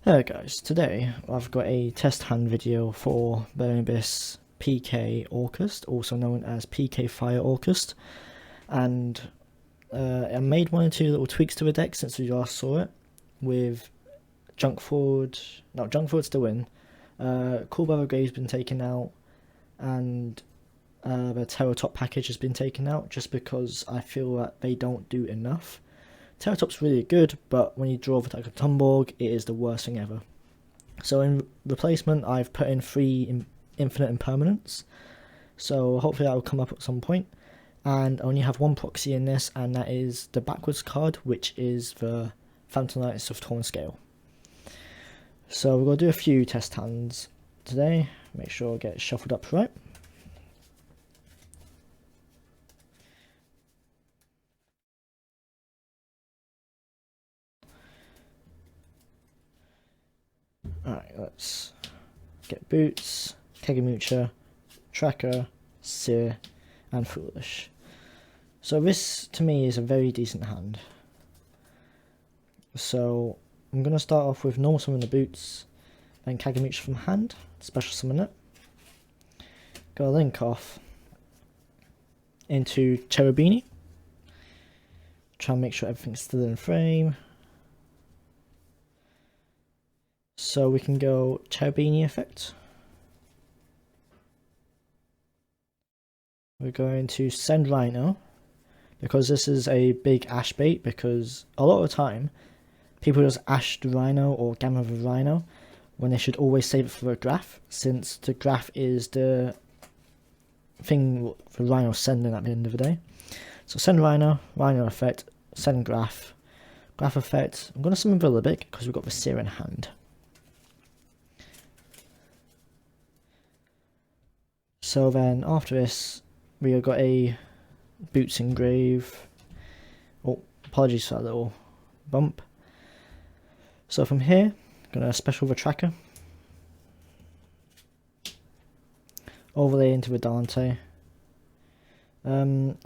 Hey guys, today I've got a test hand video for Bernibus PK Orcust, also known as PK Fire Orcust, and I made one or two little tweaks to the deck since we last saw it, with Junk Forward still in, Cool Brother Grave's been taken out, and the Terror Top package has been taken out just because I feel that they don't do enough. Terratop's really good, but when you draw with like a Tumborg, it is the worst thing ever. So in replacement, I've put in 3 infinite impermanents. So hopefully that will come up at some point. And I only have one proxy in this, and that is the backwards card, which is the Phantom Knights of Torn Scale. So we're going to do a few test hands today. Make sure I get shuffled up right. Alright, let's get Boots, Kegamucha, Tracker, Seer, and Foolish. So this, to me, is a very decent hand. So I'm going to start off with normal summon the Boots, then Kagamucha from hand, special summon it. Go link off into Cherubini. Try and make sure everything's still in frame. So we can go Cherubini effect. We're going to send Rhino, because this is a big Ash bait, because a lot of the time people just Ash the Rhino or Gamma the Rhino when they should always save it for the Graph, since the Graph is the thing the Rhino's sending at the end of the day. So send Rhino, Rhino effect, send Graph, Graph effect. I'm going to summon Villibic because we've got the Seer in hand. So then after this, we have got a Boots in Grave. Oh, apologies for that little bump. So from here, I'm going to special the Tracker. Overlay into the Dante.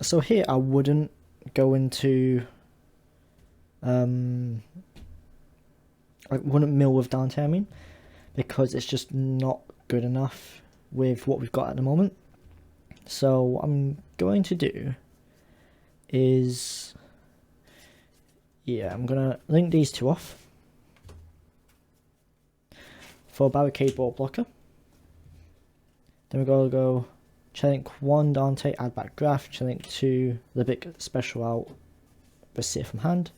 So here I wouldn't go into... I wouldn't mill with Dante, I mean, because it's just not good enough with what we've got at the moment. So what I'm going to do is, I'm going to link these two off for Barricade Ball Blocker. Then we're going to go Chelink 1 Dante, add back Graph, Chelink 2 Libic, special out the Seer from hand.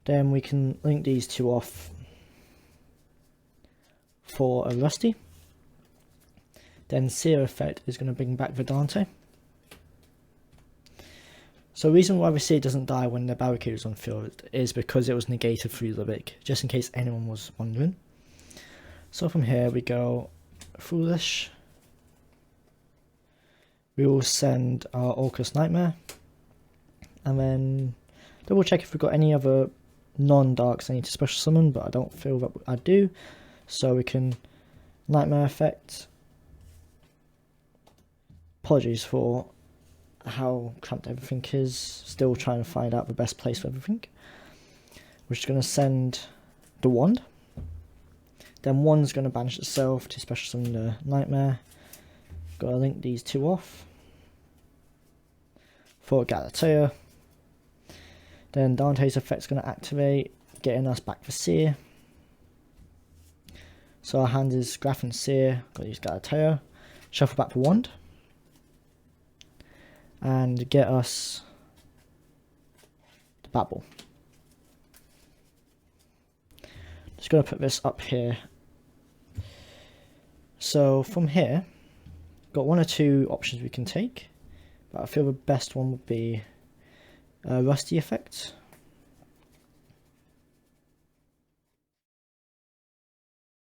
Then we can link these two off for a Rusty. Then Seer effect is going to bring back the Dante. So the reason why the Seer doesn't die when the barricade is on field is because it was negated through Libic, just in case anyone was wondering. So from here we go Foolish. We will send our Orcust Nightmare, and then double check if we've got any other non-darks I need to special summon, but I don't feel that I do. So we can Nightmare effect. Apologies for how cramped everything is, still trying to find out the best place for everything. We're just going to send the Wand. Then Wand's going to banish itself to special summon the Nightmare. Got to link these two off for Galatea. Then Dante's effect's going to activate, getting us back for Seer. So our hand is Graph and Seer, got to use Galatea. Shuffle back the Wand. And get us the Babble. Just going to put this up here. So from here, got 1 or 2 options we can take, but I feel the best one would be a Rusty effect.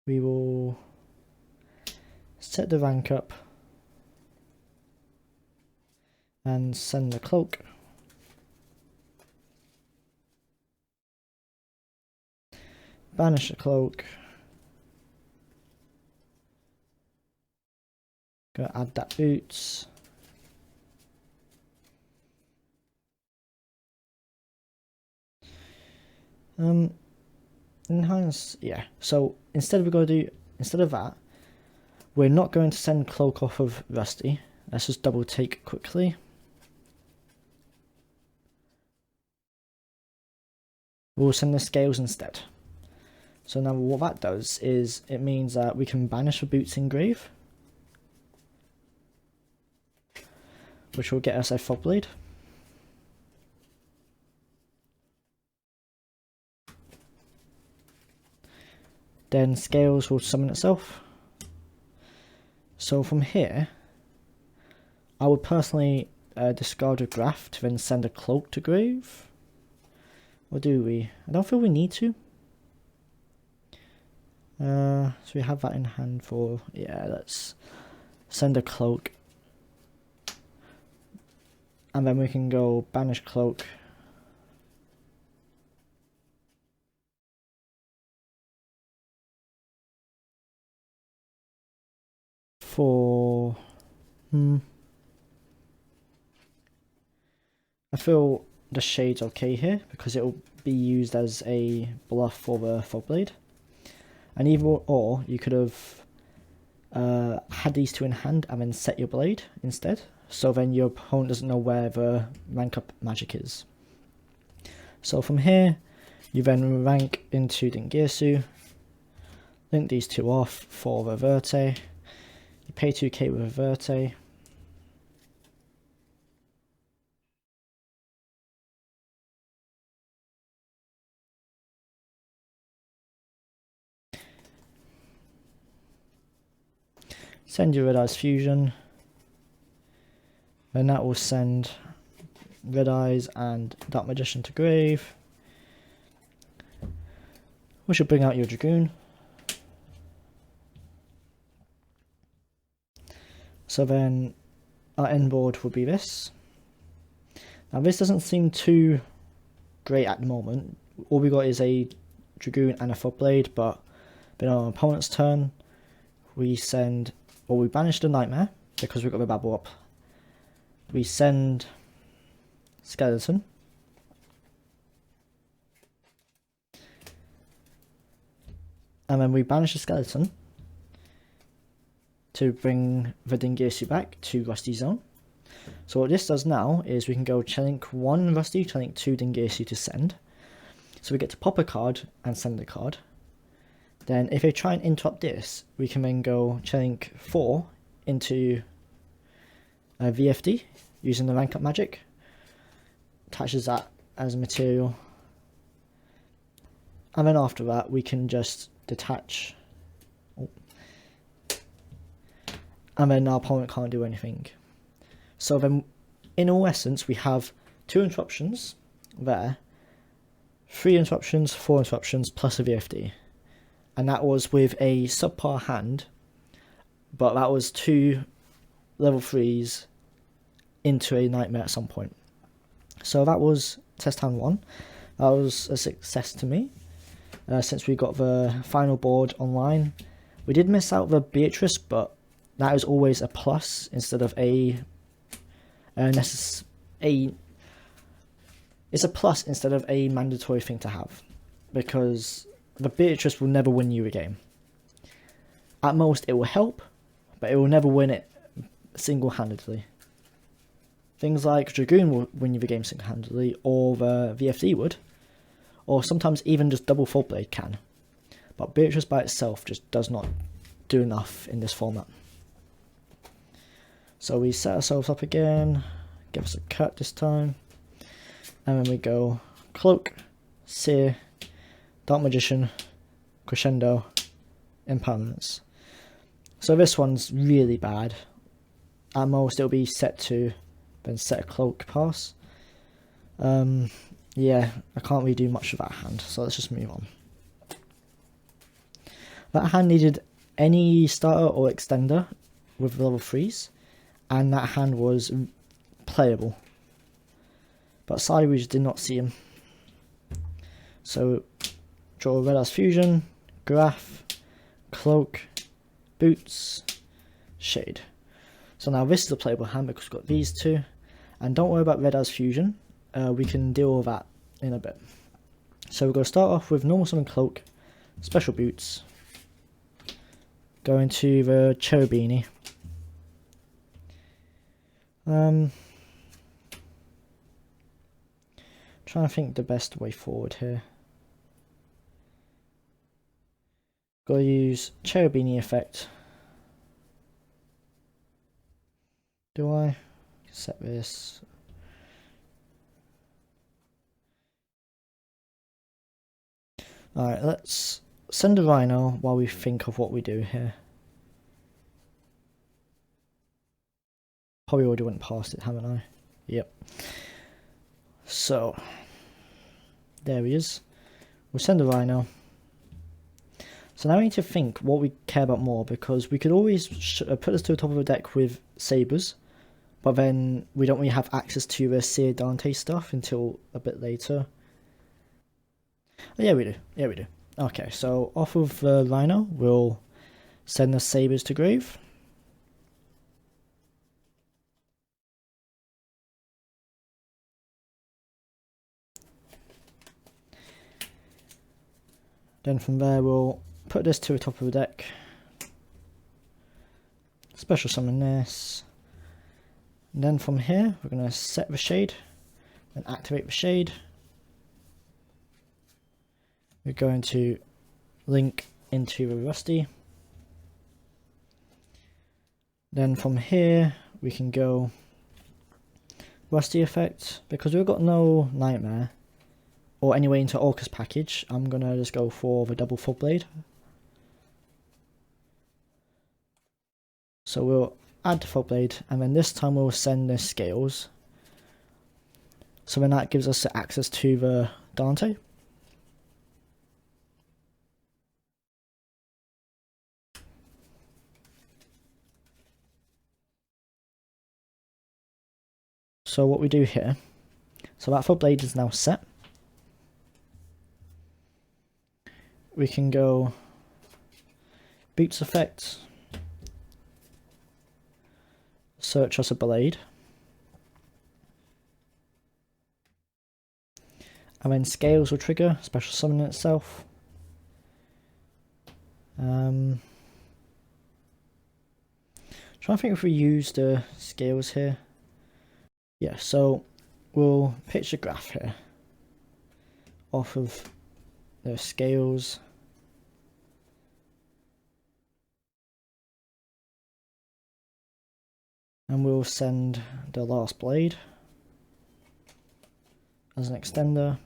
We will set the rank up and send the Cloak. Banish the Cloak. Go add that Boots. enhance, yeah. So instead of that, we're not going to send cloak off of Rusty. Let's just double take quickly. We'll send the scales instead. So now what that does is it means that we can banish the boots engrave, which will get us a fog blade. Then scales will summon itself. So from here, I would personally discard a graph to then send a cloak to grave. Or do we? I don't feel we need to. So we have that in hand for, yeah, let's send a cloak. And then we can go banish cloak. For, I feel the shade's okay here because it will be used as a bluff for the fog blade. And either or, you could have had these two in hand and then set your blade instead. So then your opponent doesn't know where the rank up magic is. So from here, you then rank into Dingirsu, link these two off for the Verte. You pay 2k with a Verte. Send your Red Eyes Fusion. Then that will send Red Eyes and Dark Magician to grave. We should bring out your Dragoon. So then our end board will be this. Now this doesn't seem too great at the moment. All we got is a Dragoon and a Fog Blade, but then on our opponent's turn, we send, or we banish the Nightmare because we've got the Babble up. We send Skeleton. And then we banish the Skeleton to bring the Dingirsu back to Rusty Zone. So what this does now is we can go Chelink 1 Rusty, Chelink 2 Dingirsu to send. So we get to pop a card and send a card. Then if they try and interrupt this, we can then go Chelink 4 into VFD using the rank up magic. Attaches that as a material. And then after that we can just detach. And then our opponent can't do anything. So then, in all essence, we have 2 interruptions there, 3 interruptions, 4 interruptions, plus a VFD. And that was with a subpar hand, but that was 2 level 3s into a Nightmare at some point. So that was test hand 1. That was a success to me, since we got the final board online. We did miss out the Beatrice, but that is always a plus instead of it's a plus instead of a mandatory thing to have, because the Beatrice will never win you a game. At most it will help, but it will never win it single-handedly. Things like Dragoon will win you the game single-handedly, or the VFD would, or sometimes even just double Full Blade can. But Beatrice by itself just does not do enough in this format. So we set ourselves up again, give us a cut this time, and then we go Cloak, Seer, Dark Magician, Crescendo, Impermanence. So this one's really bad. At most it'll be set to, then set a Cloak pass. Yeah, I can't really do much with that hand, so let's just move on. That hand needed any starter or extender with level 3s. And that hand was playable. But sadly we just did not see him. So draw Red Eyes Fusion, Graph, Cloak, Boots, Shade. So now this is a playable hand because we've got these two. And don't worry about Red Eyes Fusion. We can deal with that in a bit. So we're going to start off with normal summon Cloak, special boots, go into the cherubini. Trying to think the best way forward here. Gotta use cherubini effect. Do I set this? Alright, let's send a rhino while we think of what we do here. Probably already went past it, haven't I? Yep. So, there he is. We'll send a rhino. So now we need to think what we care about more, because we could always put this to the top of the deck with sabres, but then we don't really have access to the Seer Dante stuff until a bit later. Oh, yeah, we do. Yeah, we do. Okay, so off of the rhino, we'll send the sabres to grave. Then from there, we'll put this to the top of the deck. Special summon this. And then from here, we're going to set the shade and activate the shade. We're going to link into the rusty. Then from here, we can go rusty effect. Because we've got no nightmare, or anyway into Orcust package, I'm going to just go for the double full blade. So we'll add the full blade, and then this time we'll send the scales. So then that gives us access to the Dante. So what we do here, so that full blade is now set. We can go boots effect, search us a blade, and then scales will trigger special summon itself. Trying to think if we use the scales here. Yeah, so we'll pitch a graph here off of the scales. And we'll send the last blade as an extender.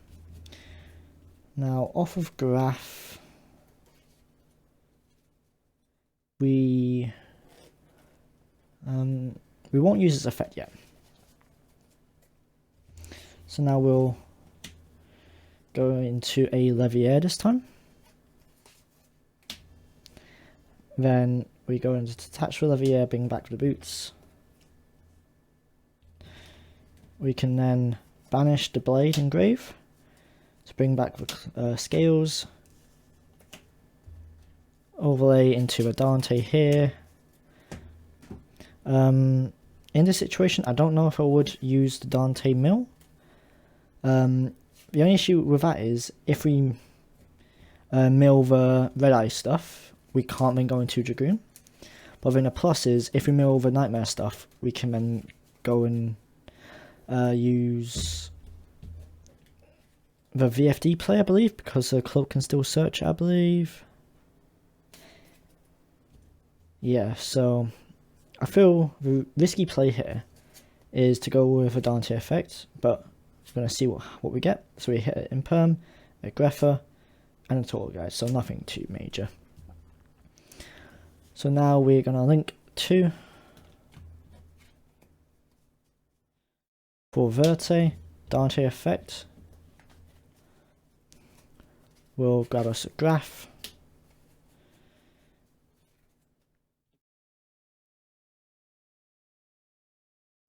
Now off of graph, we won't use its effect yet. So now we'll go into a Levier this time. Then we go into detach the Levier, bring back the boots. We can then banish the blade and grave to bring back the scales. Overlay into a Dante here. In this situation, I don't know if I would use the Dante mill. The only issue with that is if we mill the red eye stuff, we can't then go into Dragoon. But then the plus is if we mill the nightmare stuff, we can then go and use the VFD play, I believe, because the club can still search, I believe. Yeah, so I feel the risky play here is to go with a Dante effect, but we're going to see what we get. So we hit it in perm, a grepher, and a total guide, so nothing too major. So now we're going to link to for Verte, Dante effect. We'll grab us a graph.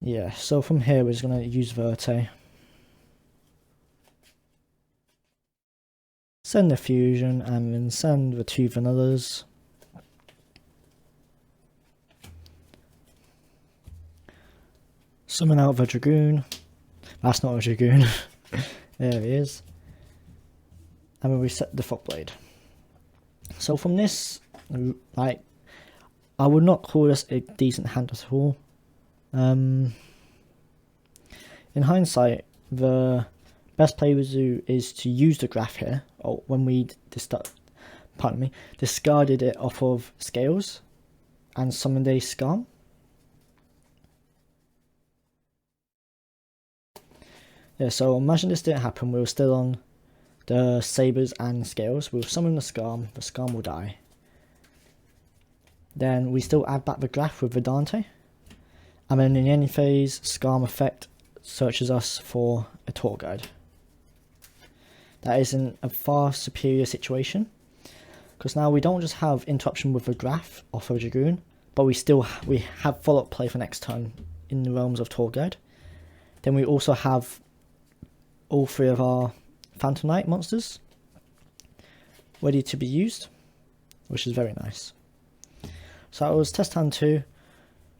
Yeah, so from here we're just going to use Verte. Send the fusion and then send the two vanillas. Summon out the Dragoon. That's not a Dragoon. There he is. And then we set the foot blade. So from this, like, I would not call this a decent hand at all. In hindsight, the best play to do is to use the graph here, or when we discarded it off of scales and summoned a scum. Yeah, so imagine this didn't happen, we were still on the sabers and scales, we'll summon the scum will die. Then we still add back the graph with Verdante, and then in the end phase, scum effect searches us for a tour guide. That is in a far superior situation, because now we don't just have interruption with the graph off of a Dragoon, but we have follow-up play for next turn in the realms of tour guide. Then we also have all three of our Phantom Knight monsters ready to be used, which is very nice. So that was test hand 2.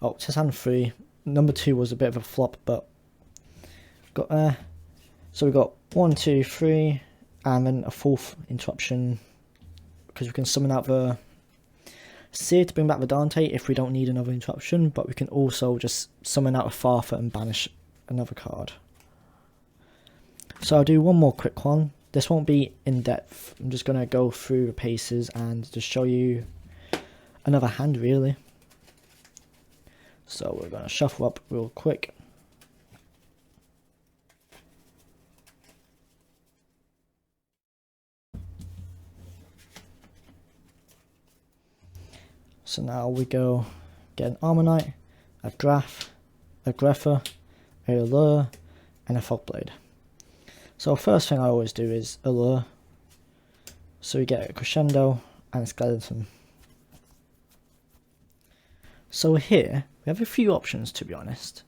Oh, test hand 3. Number 2 was a bit of a flop, but got there. So we got 1, 2, 3, and then a 4th interruption, because we can summon out the Seer to bring back the Dante if we don't need another interruption, but we can also just summon out a Farther and banish another card. So I'll do one more quick one. This won't be in depth. I'm just going to go through the paces and just show you another hand really. So we're going to shuffle up real quick. So now we go get an Armor Knight, a Graph, a Grepher, a Allure, and a Fogblade. So first thing I always do is Allure. So we get a Crescendo and a Skeleton. So here we have a few options, to be honest.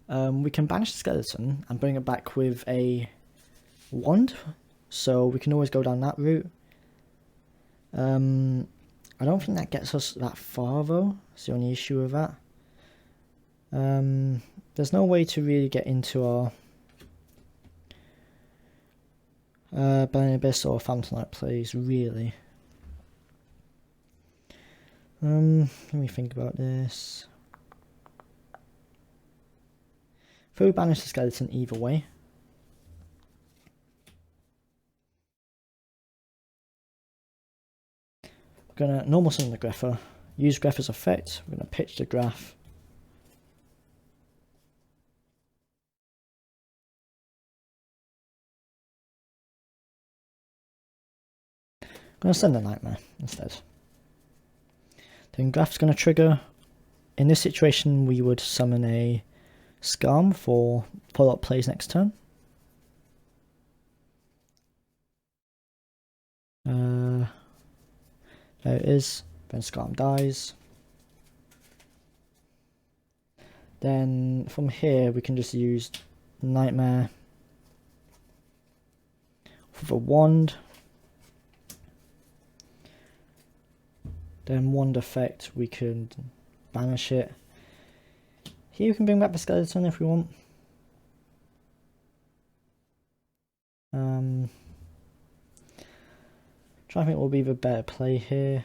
We can banish the Skeleton and bring it back with a Wand, so we can always go down that route. I don't think that gets us that far though, it's the only issue with that. There's no way to really get into our Burning Abyss or Phantom Knight plays, really. Let me think about this. If we banish the Skeleton either way, we're going to normal summon the Grepher, use Grepher's effect, we're going to pitch the Graph. I'm going to send a Nightmare instead. Then Graph's going to trigger. In this situation we would summon a Scum for follow-up plays next turn. There it is. Then Scum dies. Then from here we can just use Nightmare for the Wand. Then Wand effect, we can banish it. Here we can bring back the Skeleton if we want. Try to think what will be the better play here.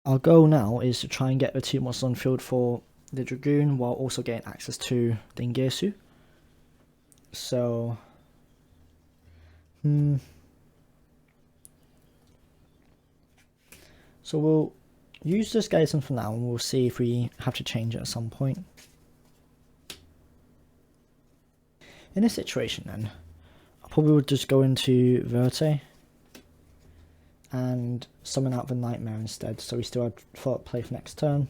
Our goal now is to try and get the 2 monsters on field for the Dragoon while also getting access to the Ingirsu. So So we'll use the Skeleton for now and we'll see if we have to change it at some point. In this situation then, I probably would just go into Verte and summon out the Nightmare instead, so we still have follow-up play for next turn.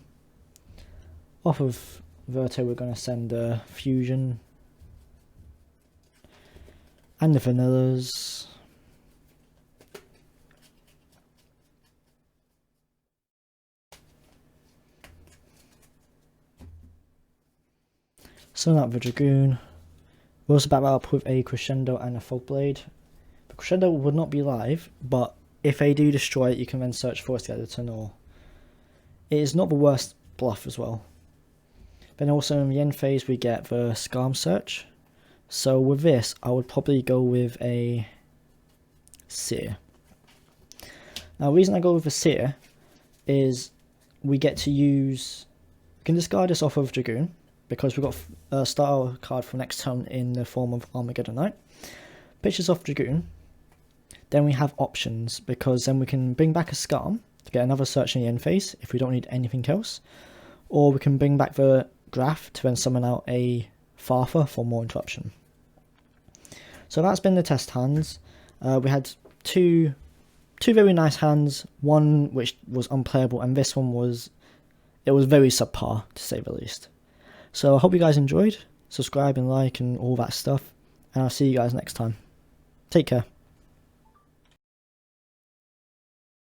Off of Verte we're going to send a Fusion and the Vanillas. Summon out the Dragoon. We'll also back that up with a Crescendo and a Fogblade. The Crescendo would not be live, but if they do destroy it, you can then search for a Skeleton, or it is not the worst bluff as well. Then also in the end phase we get the Scarm Search, So with this, I would probably go with a seer. Now the reason I go with a seer is we get to use, we can discard this off of Dragoon, because we've got a starter card for next turn in the form of Armageddon Knight. Pitch this off Dragoon. Then we have options, because then we can bring back a Scarm to get another search in the end phase if we don't need anything else. Or we can bring back the Graph to then summon out a Farther for more interruption. So that's been the test hands. We had two very nice hands, one which was unplayable, and this one was very subpar, to say the least. So I hope you guys enjoyed. Subscribe and like and all that stuff, and I'll see you guys next time. Take care.